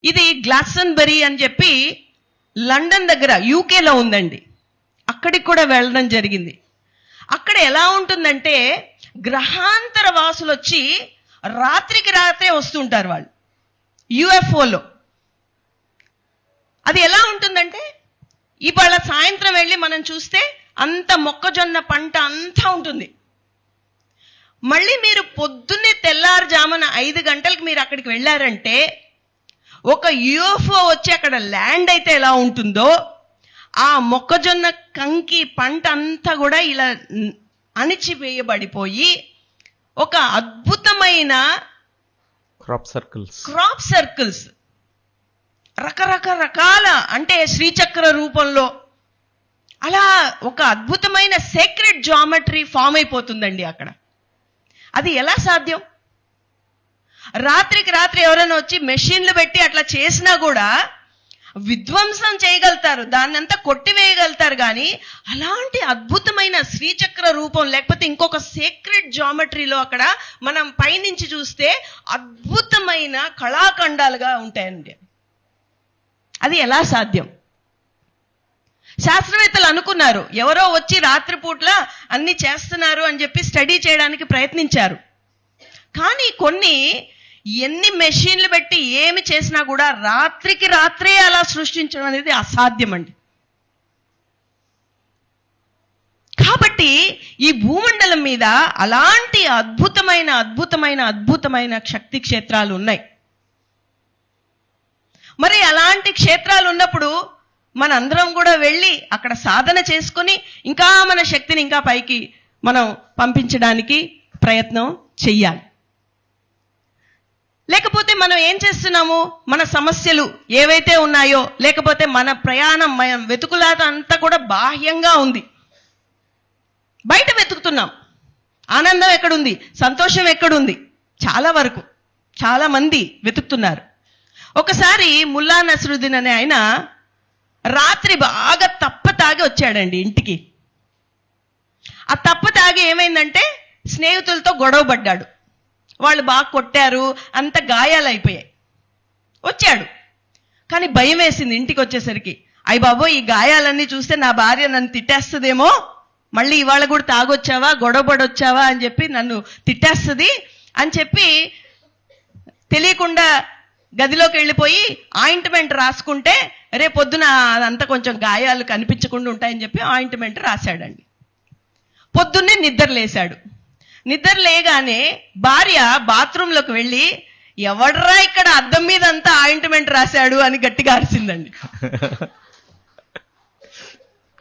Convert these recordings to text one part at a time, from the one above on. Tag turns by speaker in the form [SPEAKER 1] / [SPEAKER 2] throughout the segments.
[SPEAKER 1] ఇది గ్లాసన్బరీ అని చెప్పి లండన్ దగ్గర యూకేలో ఉందండి. అక్కడికి కూడా వెళ్ళడం జరిగింది. అక్కడ ఎలా ఉంటుందంటే గ్రహాంతర వాసులు వచ్చి రాత్రికి రాత్రే వస్తుంటారు వాళ్ళు యుఎఫ్ఓలో. అది ఎలా ఉంటుందంటే ఇవాళ సాయంత్రం వెళ్ళి మనం చూస్తే అంత మొక్కజొన్న పంట అంతా ఉంటుంది. మళ్ళీ మీరు పొద్దున్నే తెల్లారుజామున 5 గంటలకు మీరు అక్కడికి వెళ్ళారంటే ఒక యుఎఫ్ఓ వచ్చి అక్కడ ల్యాండ్ అయితే ఎలా ఉంటుందో ఆ మొక్కజొన్న కంకి పంట అంతా కూడా ఇలా అణిచివేయబడిపోయి ఒక అద్భుతమైన క్రాప్ సర్కిల్స్ రకరకాల అంటే శ్రీచక్ర రూపంలో అలా ఒక అద్భుతమైన సేక్రెడ్ జామెట్రీ ఫామ్ అయిపోతుందండి అక్కడ. అది ఎలా సాధ్యం? రాత్రికి రాత్రి ఎవరైనా వచ్చి మెషిన్లు పెట్టి అట్లా చేసినా కూడా విధ్వంసం చేయగలుగుతారు, దాన్ని అంతా కొట్టివేయగలుగుతారు. కానీ అలాంటి అద్భుతమైన శ్రీచక్ర రూపం లేకపోతే ఇంకొక సేక్రెడ్ జామెట్రీలో అక్కడ మనం పైనుంచి చూస్తే అద్భుతమైన కళాఖండాలుగా ఉంటాయండి. అది ఎలా సాధ్యం? శాస్త్రవేత్తలు అనుకున్నారు, ఎవరో వచ్చి రాత్రిపూట్ల అన్ని చేస్తున్నారు అని చెప్పి స్టడీ చేయడానికి ప్రయత్నించారు. కానీ ఎన్ని మెషిన్లు పెట్టి ఏమి చేసినా కూడా రాత్రికి రాత్రే అలా సృష్టించడం అనేది అసాధ్యం అండి. కాబట్టి ఈ భూమండలం మీద అలాంటి అద్భుతమైన అద్భుతమైన అద్భుతమైన శక్తి క్షేత్రాలు ఉన్నాయి. మరి అలాంటి క్షేత్రాలు ఉన్నప్పుడు మనందరం కూడా వెళ్ళి అక్కడ సాధన చేసుకొని ఇంకా మన శక్తిని ఇంకా పైకి మనం పంపించడానికి ప్రయత్నం చెయ్యాలి. లేకపోతే మనం ఏం చేస్తున్నాము, మన సమస్యలు ఏవైతే ఉన్నాయో లేకపోతే మన ప్రయాణం మన వెతుకులాట అంతా కూడా బాహ్యంగా ఉంది. బయట వెతుకుతున్నాం. ఆనందం ఎక్కడుంది, సంతోషం ఎక్కడుంది? చాలా వరకు చాలా మంది వెతుకుతున్నారు. ఒకసారి ముల్లా నసరుద్దీన్ అనే ఆయన రాత్రి బాగా తప్ప తాగి వచ్చాడండి ఇంటికి. ఆ తప్ప తాగి ఏమైందంటే స్నేహితులతో గొడవ పడ్డాడు. వాళ్ళు బాగా కొట్టారు, అంత గాయాలైపోయాయి. వచ్చాడు, కానీ భయం వేసింది ఇంటికి వచ్చేసరికి. అయ్య బాబో, ఈ గాయాలన్నీ చూస్తే నా భార్య నన్ను తిట్టేస్తుందేమో, మళ్ళీ ఇవాళ కూడా తాగొచ్చావా, గొడవ పడొచ్చావా అని చెప్పి నన్ను తిట్టేస్తుంది అని చెప్పి తెలియకుండా గదిలోకి వెళ్ళిపోయి ఆయింట్మెంట్ రాసుకుంటే రేపొద్దున అదంతా కొంచెం గాయాలు కనిపించకుండా ఉంటాయని చెప్పి ఆయింట్మెంట్ రాశాడండి. పొద్దున్నే నిద్ర లేశాడు. నిద్ర లేగానే భార్య బాత్రూంలోకి వెళ్ళి, ఎవడ్రా ఇక్కడ అద్దం మీద అంతా ఆయింట్మెంట్ రాశాడు అని గట్టిగా అరిసిందండి.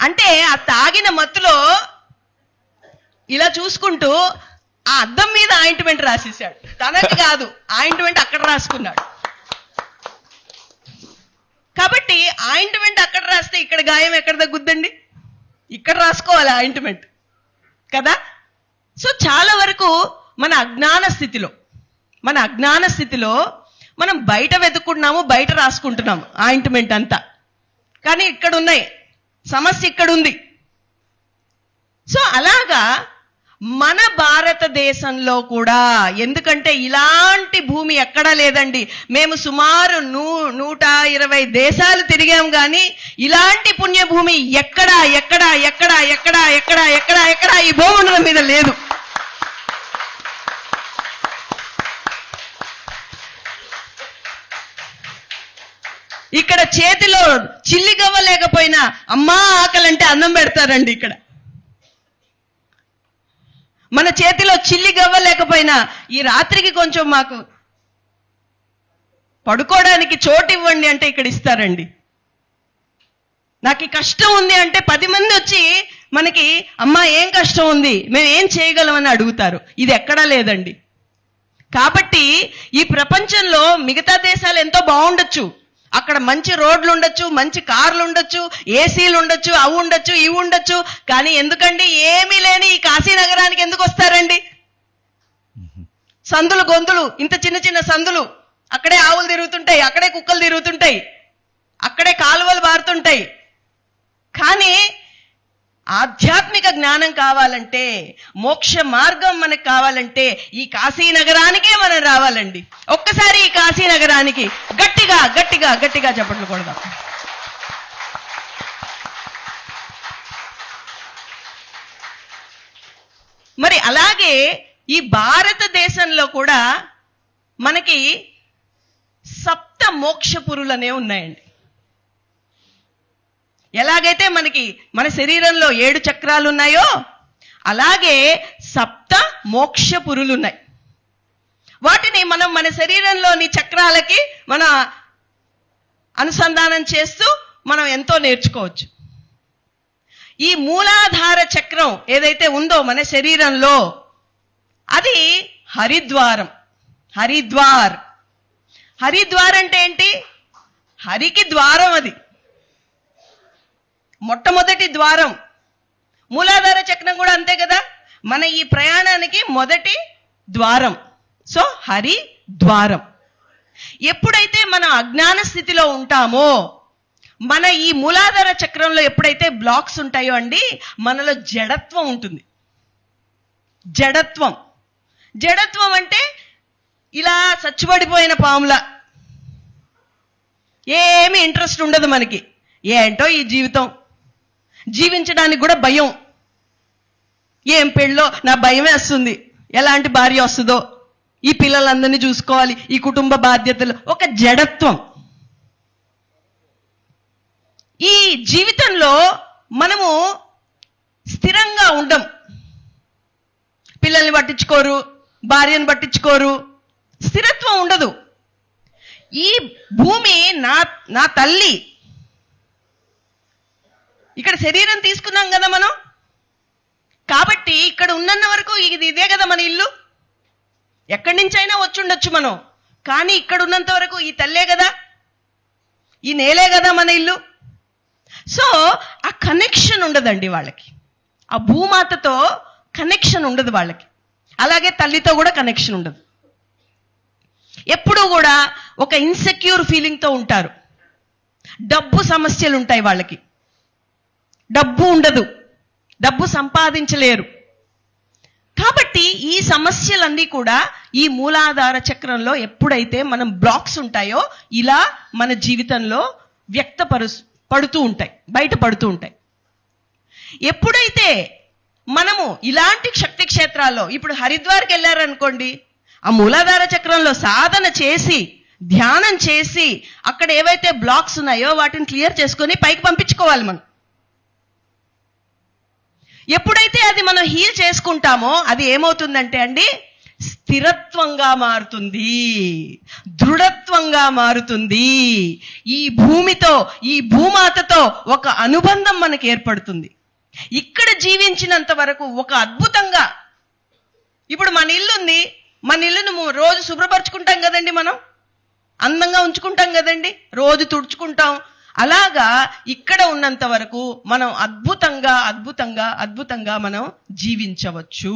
[SPEAKER 1] అంటే ఆ తాగిన మత్తులో ఇలా చూసుకుంటూ ఆ అద్దం మీద ఆయింట్మెంట్ రాసేసాడు. తనకి కాదు, ఆయింట్మెంట్ అక్కడ రాసుకున్నాడు. కాబట్టి ఆయింట్మెంట్ అక్కడ రాస్తే ఇక్కడ గాయం ఎక్కడ తగ్గుద్దండి? ఇక్కడ రాసుకోవాలి ఆయింట్మెంట్ కదా. సో చాలా వరకు మన అజ్ఞాన స్థితిలో మనం బయట వెతుక్కుంటున్నాము, బయట రాసుకుంటున్నాము ఆయింట్మెంట్ అంతా. కానీ ఇక్కడ ఉన్నాయి, సమస్య ఇక్కడ ఉంది. సో అలాగా మన భారతదేశంలో కూడా, ఎందుకంటే ఇలాంటి భూమి ఎక్కడా లేదండి. మేము సుమారు 120 దేశాలు తిరిగాం, కానీ ఇలాంటి పుణ్యభూమి ఎక్కడా ఎక్కడా ఎక్కడా ఎక్కడా ఎక్కడా ఎక్కడా ఎక్కడా ఈ భూమండలం మీద లేదు. ఇక్కడ చేతిలో చిల్లి గవ్వ లేకపోయినా అమ్మా ఆకలంటే అన్నం పెడతారండి. ఇక్కడ మన చేతిలో చిల్లి గవ్వ లేకపోయినా ఈ రాత్రికి కొంచెం మాకు పడుకోవడానికి చోటు ఇవ్వండి అంటే ఇక్కడ ఇస్తారండి. నాకు ఈ కష్టం ఉంది అంటే 10 మంది వచ్చి మనకి అమ్మా ఏం కష్టం ఉంది, మేము ఏం చేయగలమని అడుగుతారు. ఇది ఎక్కడా లేదండి. కాబట్టి ఈ ప్రపంచంలో మిగతా దేశాలు ఎంతో బాగుండొచ్చు, అక్కడ మంచి రోడ్లు ఉండొచ్చు, మంచి కార్లు ఉండొచ్చు, ఏసీలు ఉండొచ్చు, అవి ఉండొచ్చు, ఇవి ఉండొచ్చు. కానీ ఎందుకండి ఏమీ లేని ఈ కాశీనగరానికి ఎందుకు వస్తారండి? సందులు గొంతులు, ఇంత చిన్న చిన్న సందులు, అక్కడే ఆవులు తిరుగుతుంటాయి, అక్కడే కుక్కలు తిరుగుతుంటాయి, అక్కడే కాలువలు బారుతుంటాయి. కానీ ఆధ్యాత్మిక జ్ఞానం కావాలంటే, మోక్ష మార్గం మనకు కావాలంటే ఈ కాశీ నగరానికే మనం రావాలండి. ఒక్కసారి ఈ కాశీ నగరానికి గట్టిగా గట్టిగా గట్టిగా చప్పట్లు కొడదాం. మరి అలాగే ఈ భారతదేశంలో కూడా మనకి సప్త మోక్షపురులు అనేవి ఉన్నాయండి. ఎలాగైతే మనకి మన శరీరంలో 7 చక్రాలు ఉన్నాయో అలాగే సప్త మోక్షపురులు ఉన్నాయి. వాటిని మనం మన శరీరంలోని చక్రాలకి మన అనుసంధానం చేస్తూ మనం ఎంతో నేర్చుకోవచ్చు. ఈ మూలాధార చక్రం ఏదైతే ఉందో మన శరీరంలో అది హరిద్వారం. హరిద్వార్ అంటే ఏంటి? హరికి ద్వారం. అది మొట్టమొదటి ద్వారం. మూలాధార చక్రం కూడా అంతే కదా, మన ఈ ప్రయాణానికి మొదటి ద్వారం. సో హరి ద్వారం. ఎప్పుడైతే మనం అజ్ఞాన స్థితిలో ఉంటామో, మన ఈ మూలాధార చక్రంలో ఎప్పుడైతే బ్లాక్స్ ఉంటాయో అండి, మనలో జడత్వం ఉంటుంది. జడత్వం అంటే ఇలా చచ్చుబడిపోయిన పాములా, ఏమి ఇంట్రెస్ట్ ఉండదు మనకి. ఏంటో ఈ జీవితం, జీవించడానికి కూడా భయం. ఏం పెళ్ళో నా భయం వేస్తుంది, ఎలాంటి భార్య వస్తుందో, ఈ పిల్లలందరినీ చూసుకోవాలి, ఈ కుటుంబ బాధ్యతలు, ఒక జడత్వం. ఈ జీవితంలో మనము స్థిరంగా ఉండం. పిల్లల్ని పట్టించుకోరు, భార్యను పట్టించుకోరు, స్థిరత్వం ఉండదు. ఈ భూమి నా తల్లి. ఇక్కడ శరీరం తీసుకున్నాం కదా మనం, కాబట్టి ఇక్కడ ఉన్నన్న వరకు ఇదే కదా మన ఇల్లు. ఎక్కడి నుంచైనా వచ్చుండొచ్చు మనం, కానీ ఇక్కడ ఉన్నంత వరకు ఈ తల్లే కదా, ఈ నేలే కదా మన ఇల్లు. సో ఆ కనెక్షన్ ఉండదండి వాళ్ళకి, ఆ భూమాతతో కనెక్షన్ ఉండదు వాళ్ళకి. అలాగే తల్లితో కూడా కనెక్షన్ ఉండదు. ఎప్పుడూ కూడా ఒక ఇన్సెక్యూర్ ఫీలింగ్తో ఉంటారు. డబ్బు సమస్యలు ఉంటాయి వాళ్ళకి, డబ్బు ఉండదు, డబ్బు సంపాదించలేరు. కాబట్టి ఈ సమస్యలన్నీ కూడా ఈ మూలాధార చక్రంలో ఎప్పుడైతే మనం బ్లాక్స్ ఉంటాయో ఇలా మన జీవితంలో పడుతూ ఉంటాయి, బయటపడుతూ ఉంటాయి. ఎప్పుడైతే మనము ఇలాంటి శక్తి క్షేత్రాల్లో, ఇప్పుడు హరిద్వార్కి వెళ్ళారనుకోండి, ఆ మూలాధార చక్రంలో సాధన చేసి ధ్యానం చేసి అక్కడ ఏవైతే బ్లాక్స్ ఉన్నాయో వాటిని క్లియర్ చేసుకొని పైకి పంపించుకోవాలి మనం. ఎప్పుడైతే అది మనం హీల్ చేసుకుంటామో అది ఏమవుతుందంటే అండి, స్థిరత్వంగా మారుతుంది, దృఢత్వంగా మారుతుంది. ఈ భూమితో, ఈ భూమాతతో ఒక అనుబంధం మనకు ఏర్పడుతుంది. ఇక్కడ జీవించినంత వరకు ఒక అద్భుతంగా, ఇప్పుడు మన ఇల్లు ఉంది, మన ఇల్లును రోజు శుభ్రపరచుకుంటాం కదండి, మనం అందంగా ఉంచుకుంటాం కదండి, రోజు తుడుచుకుంటాం. అలాగా ఇక్కడ ఉన్నంత వరకు మనం అద్భుతంగా మనం జీవించవచ్చు.